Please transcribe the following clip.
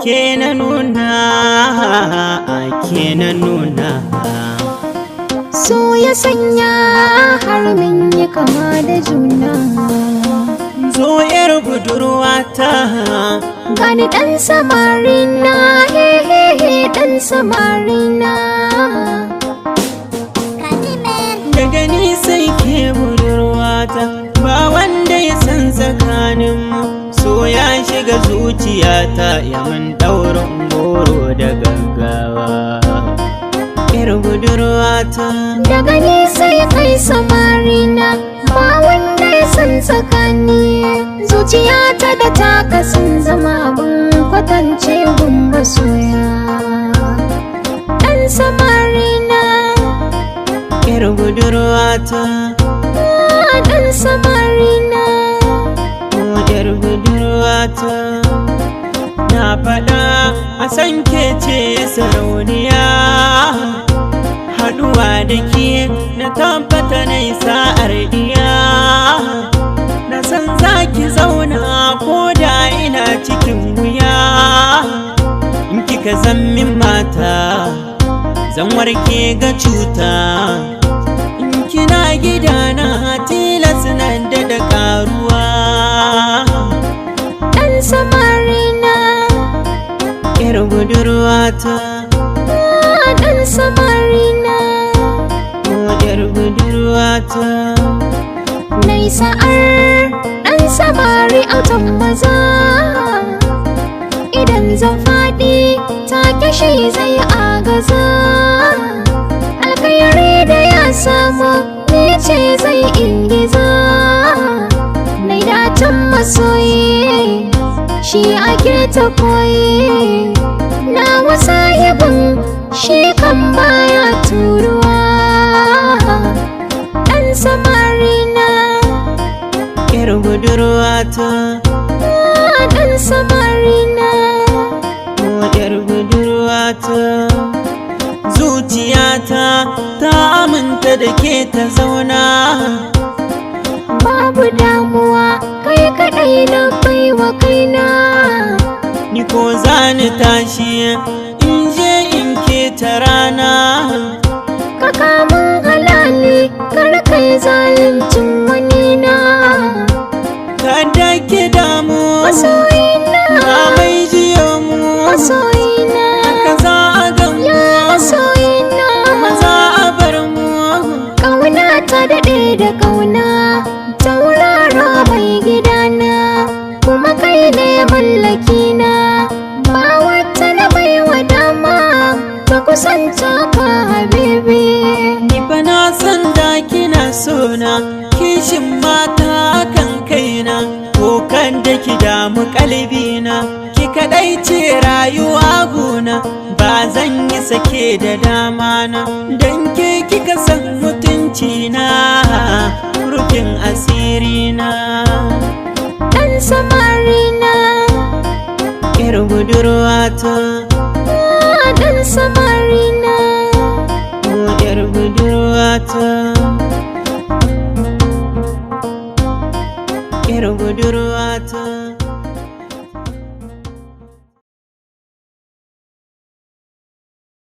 ke na nuna, ke na nuna. So ya sanya har min yi kama da juna. Zo yar budurwata, gani ɗan samarina, hehehe ɗan samarina. da gani sai ke budurwata, ba wanda ya san tsakaninmu. So ya shiga zuciyata, ya min ɗaurin goro da gaggawa. Yar budurwata, da gani sai kai samarina, ba wanda ya san tsakani. Zuciyata da taka sun zama abin kwatance gun masoya. Ɗan samarina, yar budurwata, ɗan samarina. yar budurwata. Na faɗa a san ke ce sarauniya, haɗuwa da ke na tabbata na sa'ar iya. Na san za ki zauna ko da ina cikin wuya. In kika zan min mata, zan warke ga cuta. In kina gidana tilas nan da karuwa. Ɗan samarina, yar budurwata, ɗan samarina. yar budurwata. Nai sa'ar ɗan samari autan maza. Idan zan faɗi take shi zai agaza. Alkhairi da ya samu ne ce zai ingiza. Nai dacin masoyi shi ake ta koyi. Na wasa yabon shi kan baya turuwa. Ɗan samarina, yar budurwata, ɗan samarina. yar budurwata. Zuciyata ta aminta da ke ta zauna. Babu damuwa kai kaɗai na baiwa kaina. Ni ko za ni tashi in je in keta rana. Ka kamun halali kar kai zaluncin wani na. Kada ki damu, Masoyina, ba mai jiyo mu. masoyina, Haka za a gamu, ya masoyina. maza a bar mu. Ƙauna ta daɗe da ƙauna, tauraro mai gidana, kuma kai ne mallakina. Ba wata na baiwa dama ta kusanta ka habibi. Ni fa na san da kina sona, kishin mata kan kaina. Kokan da ki damu kalbina, ki kaɗai ce rayuwa guna. Ba zan yi sake da dama na, dan ke kika san mutunci na, rufin asiri na. Ɗan samarina, Yar budurwata, ɗan samarina. yar budurwata. Yar budurwata.